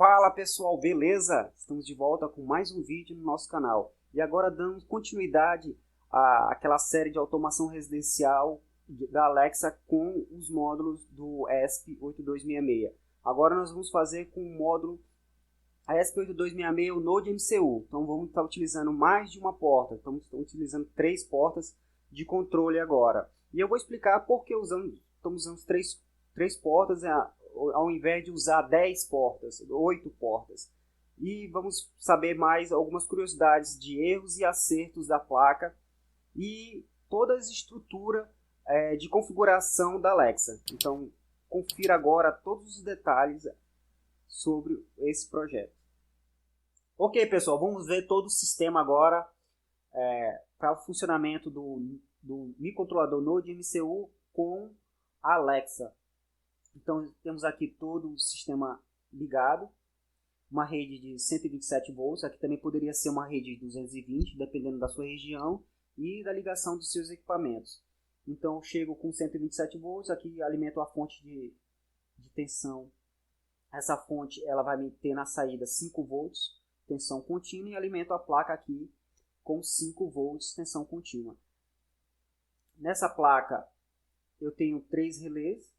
Fala pessoal, beleza? Estamos de volta com mais um vídeo no nosso canal. E agora dando continuidade àquela série de automação residencial da Alexa com os módulos do ESP8266. Agora nós vamos fazer com o módulo ESP8266, o Node MCU. Então vamos estar utilizando mais de uma porta. Estamos utilizando 3 portas de controle agora. E eu vou explicar por que estamos usando três portas ao invés de usar 10 portas, 8 portas. E vamos saber mais algumas curiosidades de erros e acertos da placa e toda a estrutura de configuração da Alexa. Então, confira agora todos os detalhes sobre esse projeto. Ok, pessoal, vamos ver todo o sistema agora para o funcionamento do microcontrolador Node MCU com a Alexa. Então, temos aqui todo o sistema ligado, uma rede de 127 volts, aqui também poderia ser uma rede de 220, dependendo da sua região e da ligação dos seus equipamentos. Então, eu chego com 127 volts, aqui alimento a fonte de tensão. Essa fonte ela vai me ter na saída 5 volts, tensão contínua, e alimento a placa aqui com 5 volts, tensão contínua. Nessa placa, eu tenho 3 relés.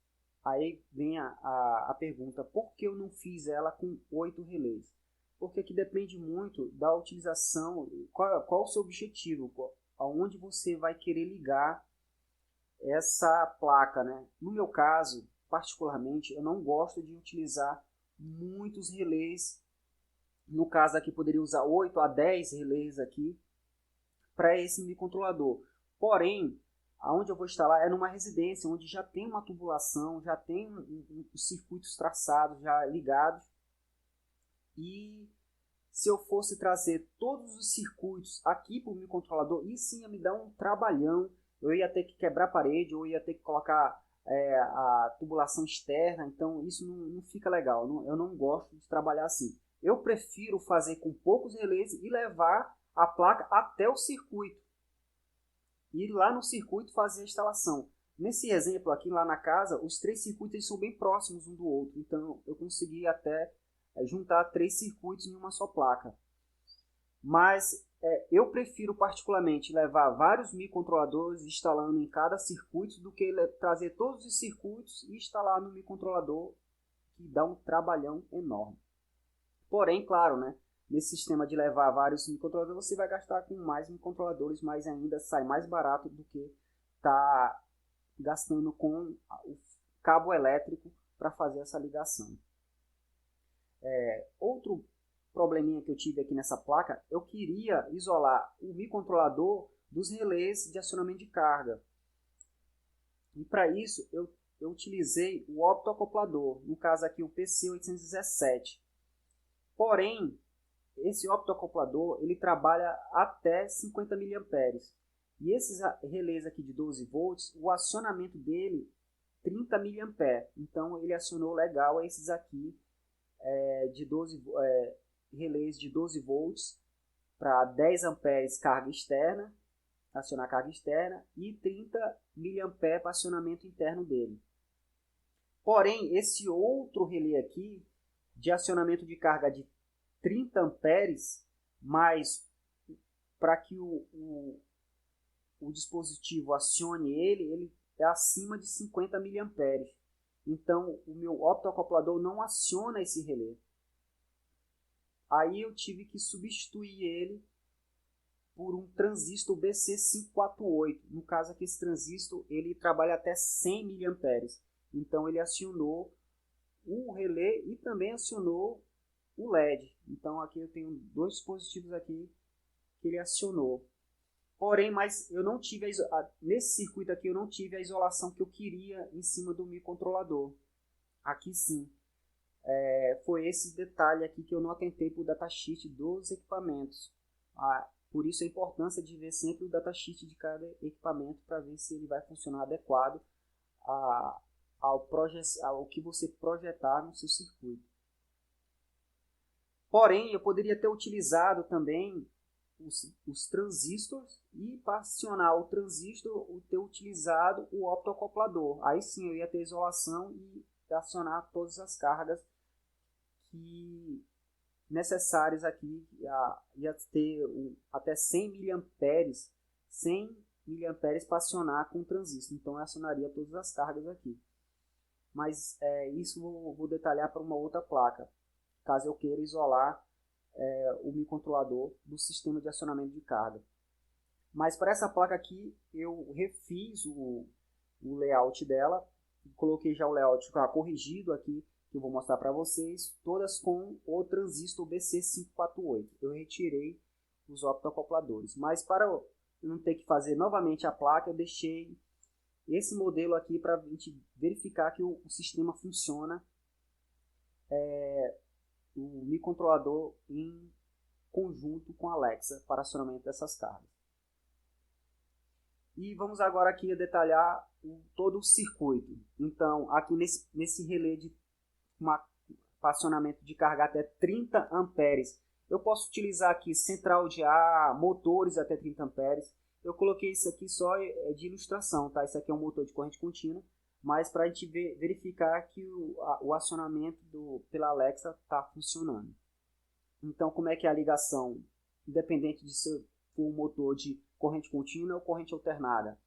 Aí vem a pergunta, por que eu não fiz ela com 8 relés? Porque aqui depende muito da utilização, qual o seu objetivo, aonde você vai querer ligar essa placa, né? No meu caso, particularmente, eu não gosto de utilizar muitos relés. No caso aqui, poderia usar 8 a 10 relés aqui para esse microcontrolador. Porém, aonde eu vou instalar é numa residência onde já tem uma tubulação, já tem os circuitos traçados, já ligados. E se eu fosse trazer todos os circuitos aqui para o microcontrolador, isso ia me dar um trabalhão. Eu ia ter que quebrar a parede, ou ia ter que colocar a tubulação externa. Então isso não fica legal. Eu não gosto de trabalhar assim. Eu prefiro fazer com poucos relés e levar a placa até o circuito. E lá no circuito fazer a instalação. Nesse exemplo aqui, lá na casa, os 3 circuitos eles são bem próximos um do outro. Então eu consegui até juntar 3 circuitos em uma só placa. Mas eu prefiro particularmente levar vários microcontroladores instalando em cada circuito do que trazer todos os circuitos e instalar no microcontrolador, que dá um trabalhão enorme. Porém, claro, né? Nesse sistema de levar vários microcontroladores, você vai gastar com mais microcontroladores, mas ainda sai mais barato do que tá gastando com o cabo elétrico para fazer essa ligação. Outro probleminha que eu tive aqui nessa placa, eu queria isolar o microcontrolador dos relés de acionamento de carga. E para isso eu utilizei o optoacoplador, no caso aqui o PC817. Porém, esse optoacoplador ele trabalha até 50 mA. E esses relés aqui de 12 volts, o acionamento dele 30 mA. Então ele acionou legal esses aqui de 12 relés de 12 volts para 10 amperes carga externa, acionar carga externa, e 30 mA para acionamento interno dele. Porém, esse outro relé aqui de acionamento de carga de 30 amperes, mas para que o dispositivo acione ele é acima de 50 mA. Então o meu optoacoplador não aciona esse relé. Aí eu tive que substituir ele por um transistor BC548. No caso aqui, esse transistor ele trabalha até 100 mA. Então ele acionou o relé e também acionou o LED. Então aqui eu tenho 2 dispositivos aqui que ele acionou. Porém, mas eu não tive nesse circuito aqui eu não tive a isolação que eu queria em cima do microcontrolador. Aqui sim. Foi esse detalhe aqui que eu não atentei para o datasheet dos equipamentos. Por isso a importância de ver sempre o datasheet de cada equipamento para ver se ele vai funcionar adequado ao que você projetar no seu circuito. Porém, eu poderia ter utilizado também os transistores e para acionar o transistor ter utilizado o optoacoplador. Aí sim eu ia ter isolação e acionar todas as cargas que necessárias aqui, ia ter até 100 miliamperes, 100 miliamperes para acionar com o transistor. Então eu acionaria todas as cargas aqui. Mas isso vou detalhar para uma outra placa, caso eu queira isolar o microcontrolador do sistema de acionamento de carga. Mas para essa placa aqui, eu refiz o layout dela, coloquei já o layout corrigido aqui, que eu vou mostrar para vocês, todas com o transistor BC548. Eu retirei os optoacopladores, mas para eu não ter que fazer novamente a placa, eu deixei esse modelo aqui para a gente verificar que o sistema funciona, o microcontrolador em conjunto com a Alexa para acionamento dessas cargas. E vamos agora aqui detalhar todo o circuito. Então, aqui nesse relé de acionamento de carga até 30 amperes, eu posso utilizar aqui central de ar, motores até 30 amperes. Eu coloquei isso aqui só de ilustração, tá? Isso aqui é um motor de corrente contínua, mas para a gente verificar que o acionamento pela Alexa está funcionando. Então, como é que é a ligação? Independente de se for um motor de corrente contínua ou corrente alternada.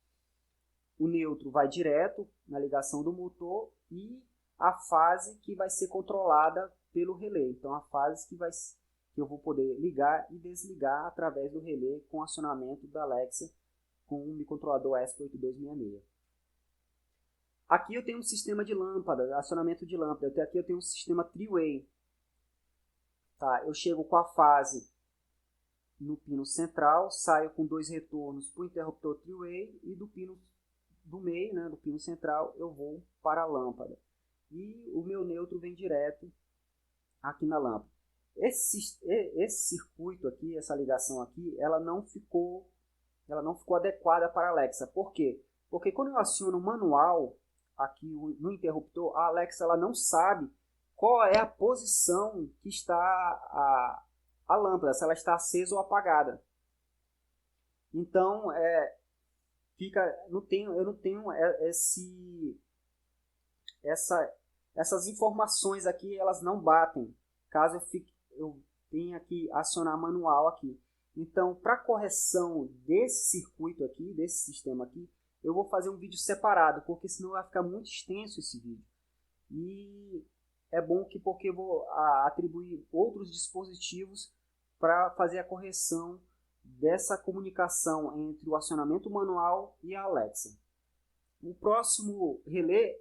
O neutro vai direto na ligação do motor e a fase que vai ser controlada pelo relé. Então, a fase que eu vou poder ligar e desligar através do relé com acionamento da Alexa com o microcontrolador ESP8266. Aqui eu tenho um sistema de lâmpada, acionamento de lâmpada. Aqui eu tenho um sistema three-way. Tá, eu chego com a fase no pino central, saio com 2 retornos para o interruptor three-way e do pino do meio, né, do pino central, eu vou para a lâmpada. E o meu neutro vem direto aqui na lâmpada. Esse circuito aqui, essa ligação aqui, ela não ficou adequada para a Alexa. Por quê? Porque quando eu aciono manual aqui no interruptor, a Alexa ela não sabe qual é a posição que está a lâmpada, se ela está acesa ou apagada. Então, eu não tenho essas informações aqui, elas não batem, caso eu tenha que acionar manual aqui. Então, para correção desse circuito aqui, desse sistema aqui, eu vou fazer um vídeo separado, porque senão vai ficar muito extenso esse vídeo. E é bom porque eu vou atribuir outros dispositivos para fazer a correção dessa comunicação entre o acionamento manual e a Alexa. O próximo relé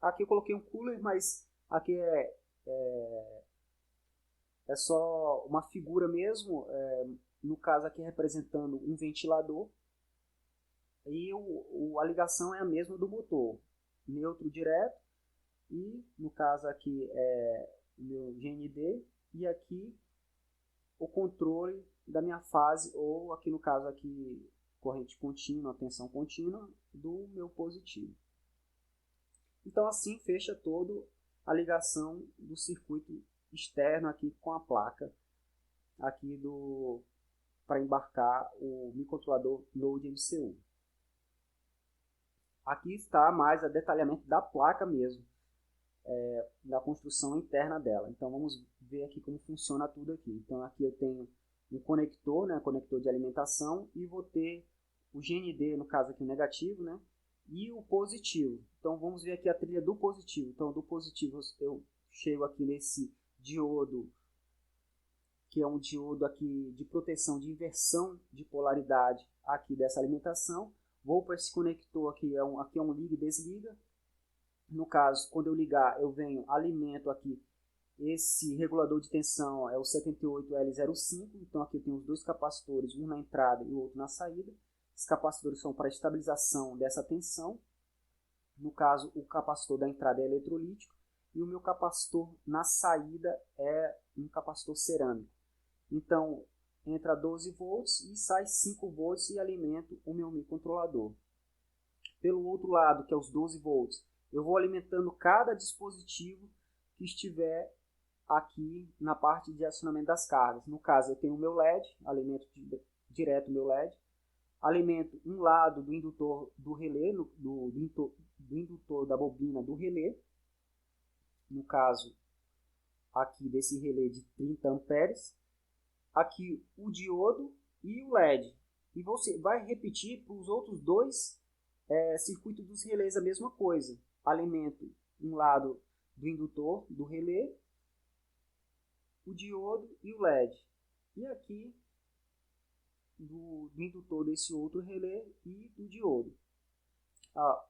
aqui eu coloquei um cooler, mas aqui é só uma figura mesmo, no caso aqui representando um ventilador, e a ligação é a mesma do motor, neutro direto, e no caso aqui é o meu GND, e aqui o controle da minha fase, ou aqui no caso aqui corrente contínua, tensão contínua do meu positivo. Então assim fecha todo a ligação do circuito externo aqui com a placa aqui para embarcar o microcontrolador Node MCU. Aqui está mais o detalhamento da placa mesmo, da construção interna dela. Então vamos ver aqui como funciona tudo aqui. Então aqui eu tenho um conector, né, conector de alimentação, e vou ter o GND, no caso aqui o negativo, né, e o positivo. Então vamos ver aqui a trilha do positivo. Então do positivo eu chego aqui nesse diodo, que é um diodo aqui de proteção de inversão de polaridade aqui dessa alimentação. Vou para esse conector aqui, aqui é um liga e desliga. No caso, quando eu ligar, eu alimento aqui esse regulador de tensão, é o 78L05. Então aqui eu tenho os dois capacitores, um na entrada e o outro na saída. Esses capacitores são para estabilização dessa tensão. No caso, o capacitor da entrada é eletrolítico e o meu capacitor na saída é um capacitor cerâmico. Então, entra 12 volts e sai 5 volts e alimento o meu microcontrolador. Pelo outro lado, que é os 12 volts, eu vou alimentando cada dispositivo que estiver aqui na parte de acionamento das cargas. No caso, eu tenho o meu LED, alimento direto o meu LED, alimento um lado do indutor do relé, do indutor da bobina do relé. No caso, aqui desse relé de 30 amperes, aqui o diodo e o LED. E você vai repetir para os outros dois circuitos dos relés a mesma coisa. Alimento um lado do indutor do relé, o diodo e o LED. E aqui do indutor desse outro relé e do diodo.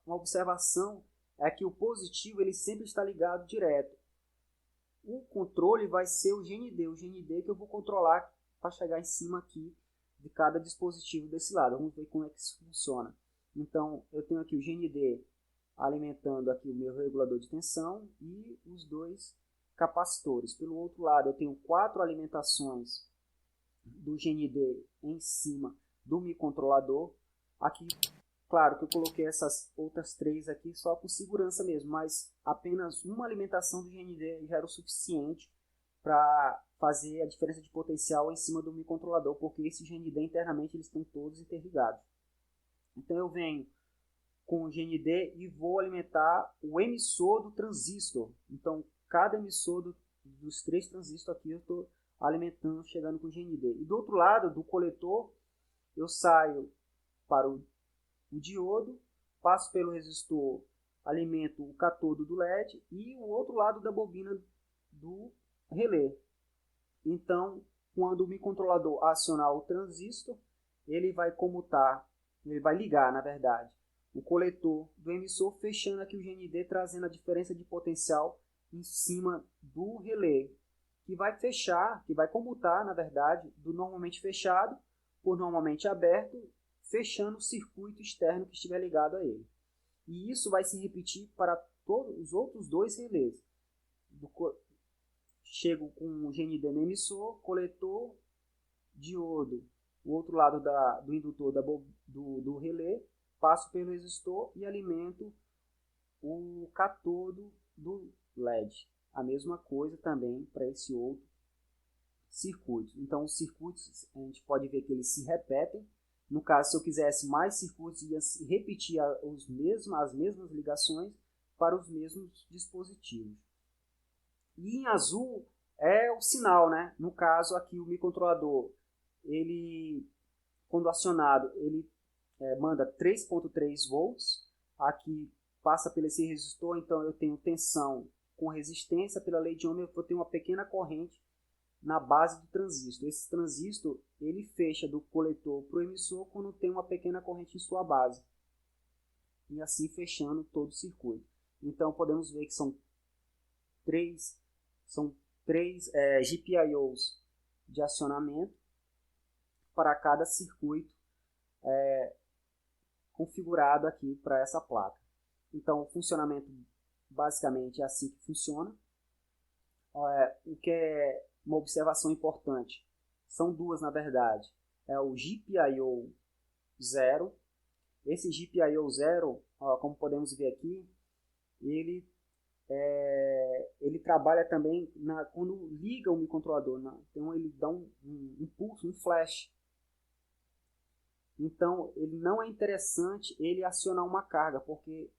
Uma observação é que o positivo ele sempre está ligado direto. O controle vai ser o GND que eu vou controlar para chegar em cima aqui de cada dispositivo desse lado. Vamos ver como é que isso funciona. Então, eu tenho aqui o GND alimentando aqui o meu regulador de tensão e os dois capacitores. Pelo outro lado, eu tenho 4 alimentações do GND em cima do microcontrolador. Aqui, claro que eu coloquei essas outras 3 aqui só por segurança mesmo, mas apenas uma alimentação do GND já era o suficiente para fazer a diferença de potencial em cima do microcontrolador, porque esse GND internamente eles estão todos interligados. Então eu venho com o GND e vou alimentar o emissor do transistor. Então cada emissor dos 3 transistores aqui eu estou alimentando, chegando com o GND. E do outro lado do coletor eu saio para o diodo, passo pelo resistor, alimento o catodo do LED e o outro lado da bobina do relé. Então, quando o microcontrolador acionar o transistor, ele vai comutar, ele vai ligar, na verdade, o coletor do emissor, fechando aqui o GND, trazendo a diferença de potencial em cima do relé, que vai fechar, que vai comutar, na verdade, do normalmente fechado por normalmente aberto, fechando o circuito externo que estiver ligado a ele. E isso vai se repetir para todos os outros 2 relés. Chego com o GND no emissor, coletor, diodo, o outro lado do indutor do relé, passo pelo resistor e alimento o catodo do LED. A mesma coisa também para esse outro circuito. Então os circuitos a gente pode ver que eles se repetem. No caso, se eu quisesse mais circuitos, ia repetir as mesmas ligações para os mesmos dispositivos. E em azul é o sinal, né? No caso aqui o microcontrolador, ele, quando acionado, ele manda 3.3 volts. Aqui passa pelo esse resistor, então eu tenho tensão com resistência. Pela lei de Ohm eu vou ter uma pequena corrente na base do transistor. Esse transistor ele fecha do coletor para o emissor quando tem uma pequena corrente em sua base. E assim fechando todo o circuito. Então podemos ver que são três GPIOs de acionamento para cada circuito configurado aqui para essa placa. Então o funcionamento basicamente é assim que funciona. O que é uma observação importante, são 2 na verdade, é o GPIO 0. Esse GPIO 0, como podemos ver aqui, ele trabalha também quando liga o microcontrolador, então ele dá um impulso, um flash. Então ele não é interessante ele acionar uma carga, porque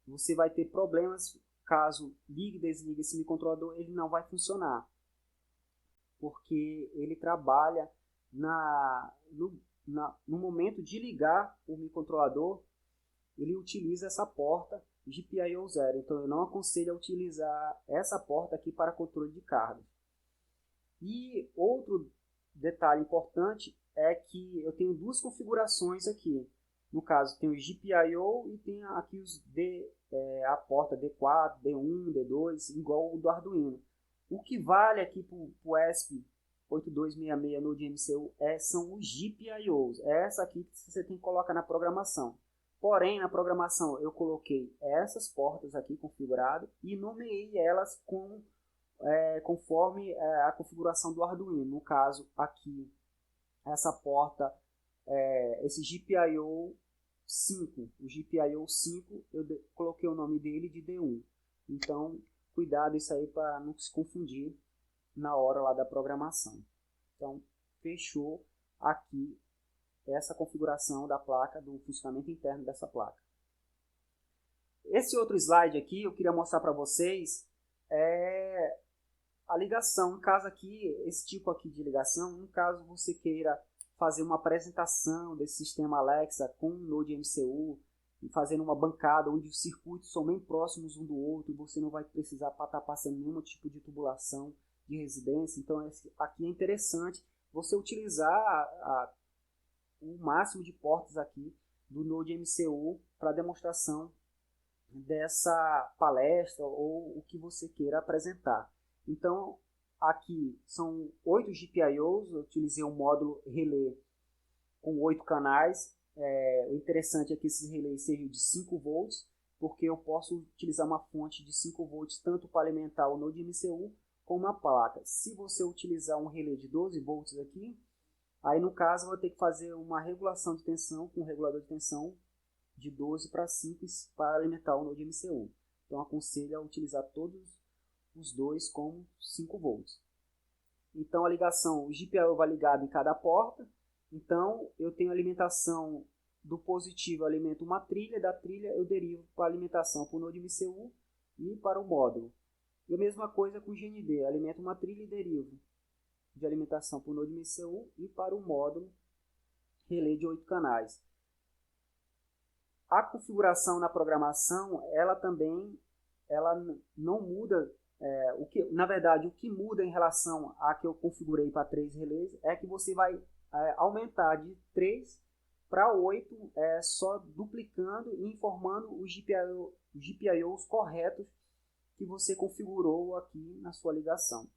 você vai ter problemas caso ligue e desligue esse microcontrolador, ele não vai funcionar, porque ele trabalha no momento de ligar o microcontrolador, ele utiliza essa porta GPIO 0. Então eu não aconselho a utilizar essa porta aqui para controle de carga. E outro detalhe importante é que eu tenho 2 configurações aqui. No caso, tem o GPIO e tem aqui a porta D4, D1, D2, igual o do Arduino. O que vale aqui para o ESP8266 no MCU são os GPIOs. É essa aqui que você tem que colocar na programação. Porém, na programação eu coloquei essas portas aqui configuradas e nomeei elas conforme a configuração do Arduino. No caso, aqui, essa porta, esse GPIO 5, o GPIO 5, eu coloquei o nome dele de D1. Então, cuidado isso aí para não se confundir na hora lá da programação. Então, fechou aqui essa configuração da placa, do funcionamento interno dessa placa. Esse outro slide aqui eu queria mostrar para vocês a ligação, no caso aqui, esse tipo aqui de ligação, no caso você queira fazer uma apresentação desse sistema Alexa com o Node MCU, e fazendo uma bancada onde os circuitos são bem próximos um do outro, você não vai precisar estar passando nenhum tipo de tubulação de residência. Então aqui é interessante você utilizar o máximo de portas aqui do Node MCU para demonstração dessa palestra ou o que você queira apresentar. Então aqui são 8 GPIOs, eu utilizei um módulo relé com 8 canais. O interessante é que esses relés sejam de 5 volts, porque eu posso utilizar uma fonte de 5 volts tanto para alimentar o Node MCU como uma placa. Se você utilizar um relé de 12 volts aqui, aí no caso eu vou ter que fazer uma regulação de tensão com um regulador de tensão de 12 para 5 para alimentar o Node MCU. Então aconselho a utilizar todos os dois com 5 volts. Então a ligação, o GPIO vai ligado em cada porta. Então, eu tenho alimentação do positivo, eu alimento uma trilha, da trilha eu derivo para alimentação para o Node MCU e para o módulo. E a mesma coisa com o GND, alimento uma trilha e derivo de alimentação para o Node MCU e para o módulo relé de 8 canais. A configuração na programação, ela também não muda. Na verdade, o que muda em relação a que eu configurei para 3 relés é que você vai aumentar de 3 para 8, só duplicando e informando os GPIOs corretos que você configurou aqui na sua ligação.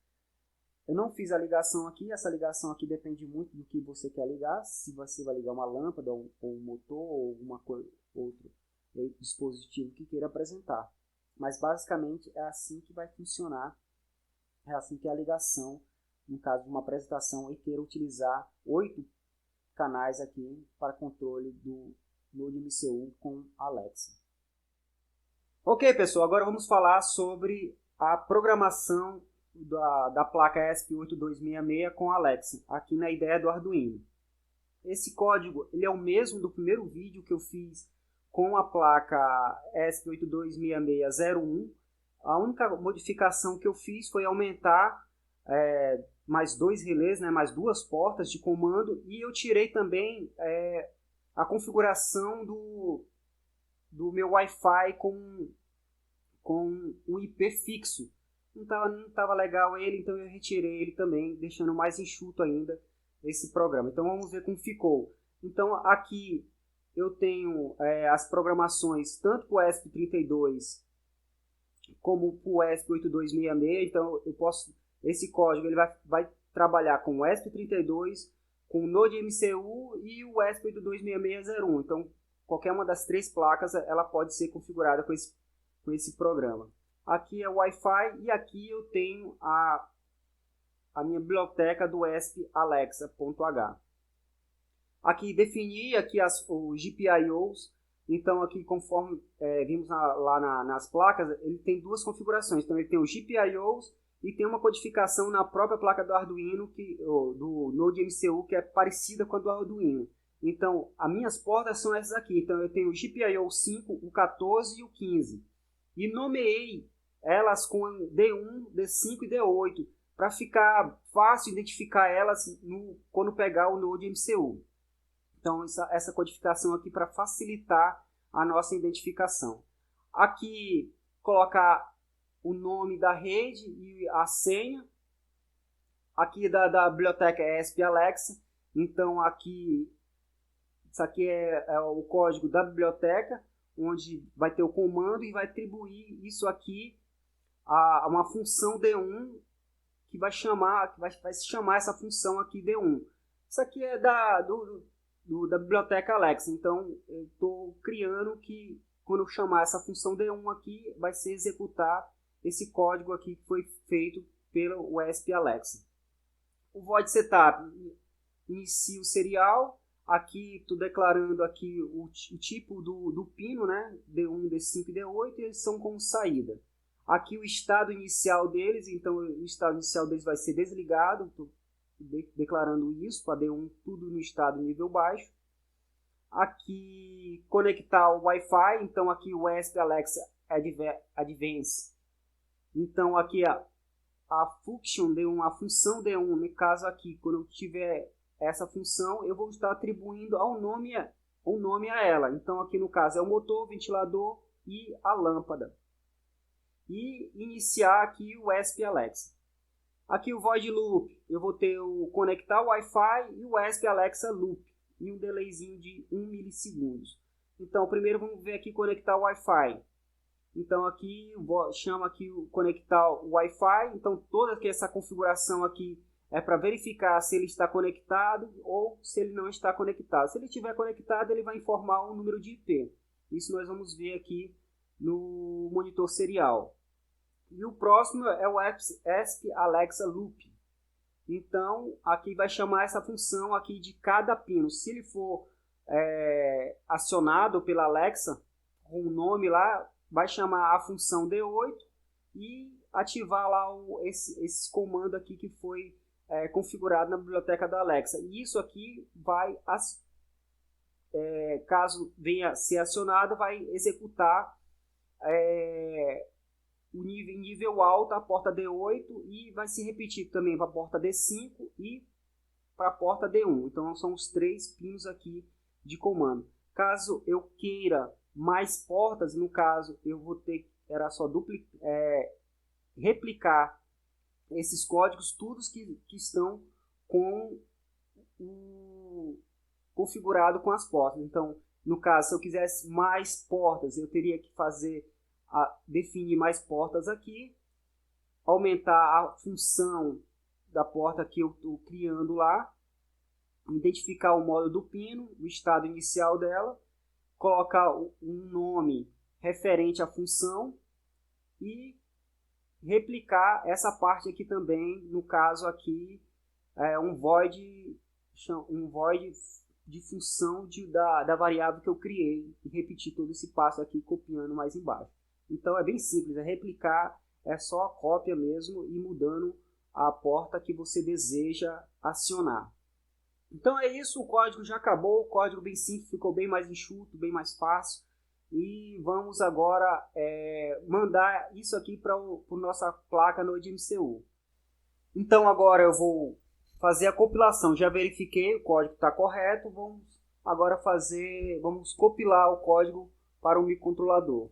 Eu não fiz a ligação aqui, essa ligação aqui depende muito do que você quer ligar, se você vai ligar uma lâmpada ou um motor ou alguma coisa, outro dispositivo que queira apresentar. Mas basicamente é assim que vai funcionar, é assim que é a ligação, no caso de uma apresentação, e queira utilizar 8 canais aqui para controle do Node MCU com Alexa. Ok, pessoal, agora vamos falar sobre a programação da placa ESP8266 com Alexa, aqui na ideia do Arduino. Esse código ele é o mesmo do primeiro vídeo que eu fiz com a placa ESP826601. A única modificação que eu fiz foi aumentar mais 2 relés, né, mais 2 portas de comando, e eu tirei também a configuração do meu Wi-Fi com um IP fixo. Não tava legal ele, então eu retirei ele também, deixando mais enxuto ainda esse programa. Então vamos ver como ficou. Então aqui eu tenho as programações tanto para o ESP32 como para o ESP8266. Então eu posso, esse código ele vai trabalhar com o ESP32, com o Node MCU e o ESP826601. Então qualquer uma das 3 placas ela pode ser configurada com esse programa. Aqui é o Wi-Fi e aqui eu tenho a minha biblioteca do ESP Alexa.h. Aqui defini aqui os GPIOs. Então aqui conforme vimos lá nas placas, ele tem 2 configurações. Então ele tem os GPIOs e tem uma codificação na própria placa do Arduino, do Node MCU, que é parecida com a do Arduino. Então as minhas portas são essas aqui. Então eu tenho o GPIO 5, o 14 e o 15. E nomeei elas com D1, D5 e D8 para ficar fácil identificar elas quando pegar o Node MCU. Então essa codificação aqui para facilitar a nossa identificação. Aqui colocar o nome da rede e a senha. Aqui da biblioteca ESP Alexa. Então aqui isso aqui é o código da biblioteca, onde vai ter o comando e vai atribuir isso aqui a uma função D1 que vai chamar essa função aqui D1. Isso aqui é da biblioteca Alexa. Então eu estou criando que quando eu chamar essa função D1 aqui, vai ser executar esse código aqui que foi feito pelo ESP Alexa. O void setup inicia o serial. Aqui estou declarando aqui o tipo do pino, né? D1, D5 e D8, e eles são como saída. Aqui o estado inicial deles, então o estado inicial deles vai ser desligado. Estou declarando isso para D1, tudo no estado nível baixo. Aqui conectar o Wi-Fi, então aqui o ESP Alexa Advance. Então aqui a function D1, a função D1, no caso aqui, quando eu tiver essa função, eu vou estar atribuindo um nome a ela. Então aqui no caso é o motor, o ventilador e a lâmpada. E iniciar aqui o ESP Alexa. Aqui o void loop, eu vou ter o conectar o Wi-Fi e o ESP Alexa loop. E um delayzinho de 1 milissegundos. Então primeiro vamos ver aqui conectar o Wi-Fi. Então aqui chama aqui o conectar o Wi-Fi. Então toda essa configuração aqui é para verificar se ele está conectado ou se ele não está conectado. Se ele estiver conectado, ele vai informar o número de IP. Isso nós vamos ver aqui no monitor serial. E o próximo é o ESP Alexa Loop. Então aqui vai chamar essa função aqui de cada pino. Se ele for acionado pela Alexa com o nome lá, vai chamar a função D8 e ativar lá esse comando aqui que foi configurado na biblioteca da Alexa. E isso aqui vai, caso venha ser acionado, vai executar em nível alto a porta D8 e vai se repetir também para a porta D5 e para a porta D1. Então são os 3 pinos aqui de comando. Caso eu queira mais portas, no caso eu vou ter, era só replicar esses códigos, todos que estão configurado com as portas. Então, no caso, se eu quisesse mais portas, eu teria que definir mais portas aqui, aumentar a função da porta que eu estou criando lá, identificar o modo do pino, o estado inicial dela, colocar um nome referente à função e replicar essa parte aqui também. No caso aqui um void de função da variável que eu criei e repetir todo esse passo aqui copiando mais embaixo. Então é bem simples, replicar, é só a cópia mesmo e mudando a porta que você deseja acionar. Então é isso, o código já acabou, o código bem simples, ficou bem mais enxuto, bem mais fácil. E vamos agora mandar isso aqui para nossa placa Node MCU. Então agora eu vou fazer a compilação, já verifiquei, o código está correto, vamos agora vamos compilar o código para o microcontrolador.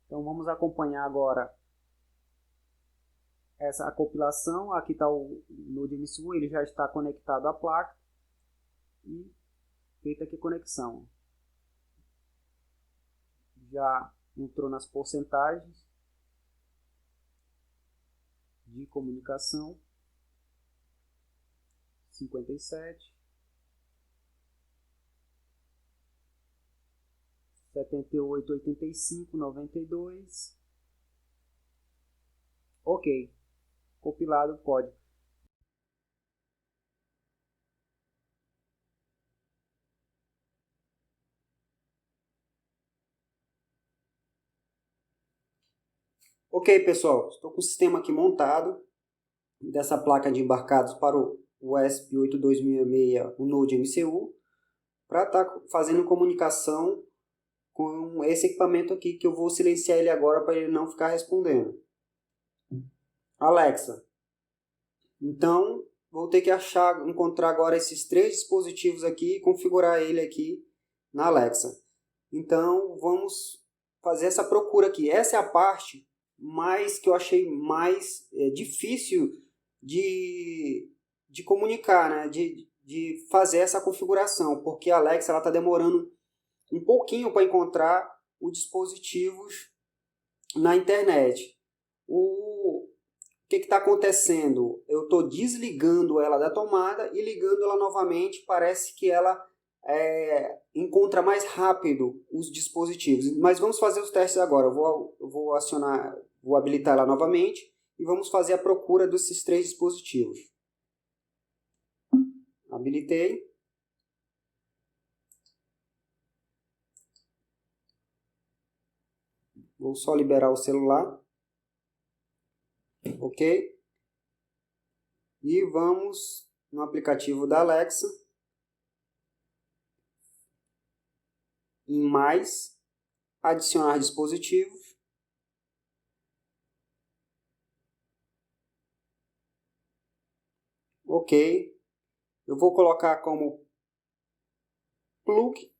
Então vamos acompanhar agora a compilação. Aqui está o Node MCU, ele já está conectado à placa e feita aqui a conexão. Já entrou nas porcentagens de comunicação, 57, 78, 85, 92. Ok, compilado o código. Ok, pessoal, estou com o sistema aqui montado dessa placa de embarcados para o ESP8266, o Node MCU, para estar fazendo comunicação com esse equipamento aqui, que eu vou silenciar ele agora para ele não ficar respondendo. Alexa. Então, vou ter que encontrar agora esses 3 dispositivos aqui e configurar ele aqui na Alexa. Então, vamos fazer essa procura aqui. Essa é a parte que eu achei mais difícil de comunicar, né? de fazer essa configuração, porque a Alexa está demorando um pouquinho para encontrar os dispositivos na internet. O que está acontecendo? Eu estou desligando ela da tomada e ligando ela novamente. Parece que ela encontra mais rápido os dispositivos. Mas vamos fazer os testes agora. Eu vou acionar, vou habilitar ela novamente e vamos fazer a procura desses 3 dispositivos. Habilitei. Vou só liberar o celular. Ok? E vamos no aplicativo da Alexa. Em mais, adicionar dispositivos. ok. Eu vou colocar como plug.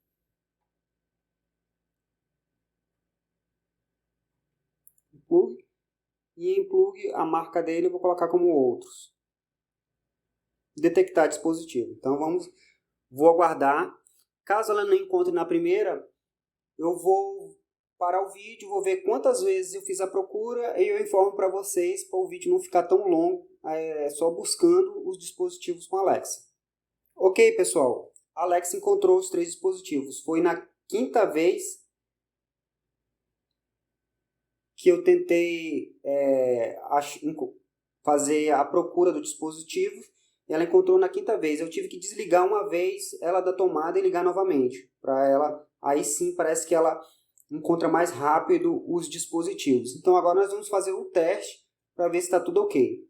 E em plug a marca dele eu vou colocar como outros. Detectar dispositivo. Então vou aguardar. Caso ela não encontre na primeira, eu vou parar o vídeo, vou ver quantas vezes eu fiz a procura e eu informo para vocês, para o vídeo não ficar tão longo, só buscando os dispositivos com a Alexa. Ok, pessoal, a Alexa encontrou os 3 dispositivos. Foi na 5ª vez que eu tentei fazer a procura do dispositivo. Ela encontrou na 5ª vez. Eu tive que desligar uma vez ela da tomada e ligar novamente. Para ela, aí sim parece que ela encontra mais rápido os dispositivos. Então agora nós vamos fazer o teste para ver se está tudo ok.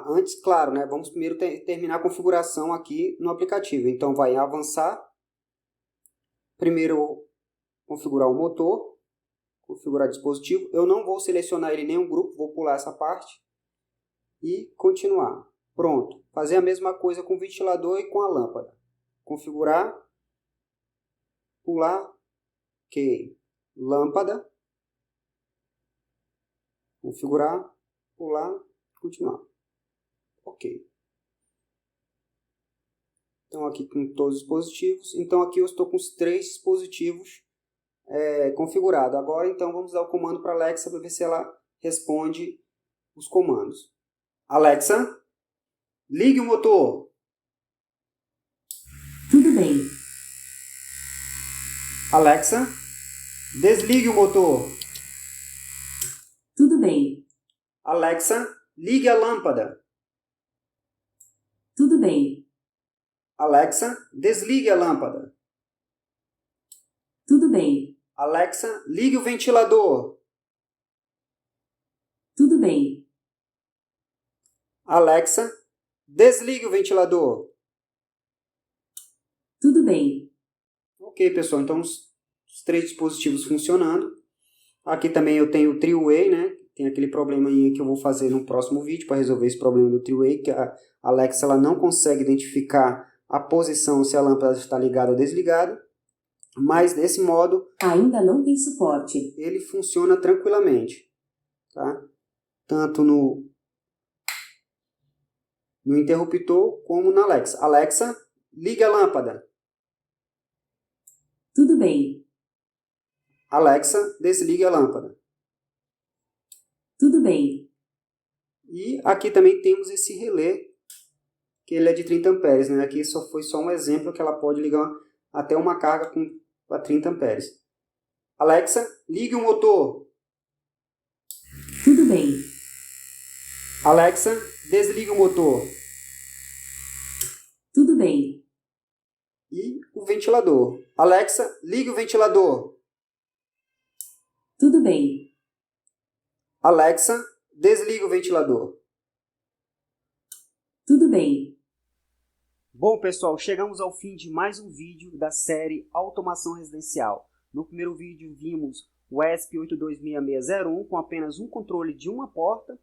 Antes, claro, né, vamos primeiro terminar a configuração aqui no aplicativo. Então vai em avançar. Primeiro configurar o motor. Configurar dispositivo. Eu não vou selecionar ele em nenhum grupo, vou pular essa parte. E continuar. Pronto. Fazer a mesma coisa com o ventilador e com a lâmpada. Configurar. Pular. Ok. Lâmpada. Configurar. Pular. Continuar. Ok. Então aqui com todos os dispositivos. Então aqui eu estou com os 3 dispositivos configurados. Agora então vamos dar o comando para a Alexa para ver se ela responde os comandos. Alexa, ligue o motor. Tudo bem. Alexa, desligue o motor. Tudo bem. Alexa, ligue a lâmpada. Tudo bem. Alexa, desligue a lâmpada. Tudo bem. Alexa, ligue o ventilador. Tudo bem. Alexa, desligue o ventilador. Tudo bem. Ok, pessoal, então os 3 dispositivos funcionando. Aqui também eu tenho o three-way, né? Tem aquele problema aí que eu vou fazer no próximo vídeo para resolver esse problema do three-way, que a Alexa ela não consegue identificar a posição se a lâmpada está ligada ou desligada. Mas desse modo ainda não tem suporte. Ele funciona tranquilamente, tá? Tanto no interruptor como na Alexa. Alexa, ligue a lâmpada. Tudo bem. Alexa, desligue a lâmpada. Tudo bem. E aqui também temos esse relé, que ele é de 30 amperes, né? Aqui foi só um exemplo que ela pode ligar até uma carga a 30 amperes. Alexa, ligue o motor. Tudo bem. Alexa, desligue o motor. Tudo bem. E o ventilador. Alexa, ligue o ventilador. Tudo bem. Alexa, desligue o ventilador. Tudo bem. Bom, pessoal, chegamos ao fim de mais um vídeo da série Automação Residencial. No primeiro vídeo vimos o ESP826601 com apenas um controle de uma porta.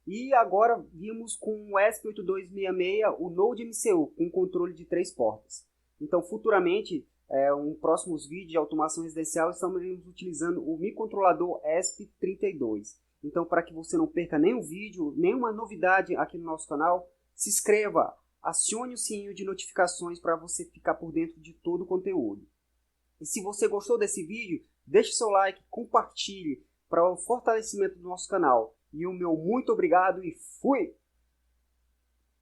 E agora vimos com o ESP8266 o Node MCU com controle de 3 portas. Então, futuramente, em próximos vídeos de automação residencial, estamos utilizando o microcontrolador ESP32. Então, para que você não perca nenhum vídeo, nenhuma novidade aqui no nosso canal, se inscreva, acione o sininho de notificações para você ficar por dentro de todo o conteúdo. E se você gostou desse vídeo, deixe seu like, compartilhe para o fortalecimento do nosso canal. E o meu muito obrigado e fui!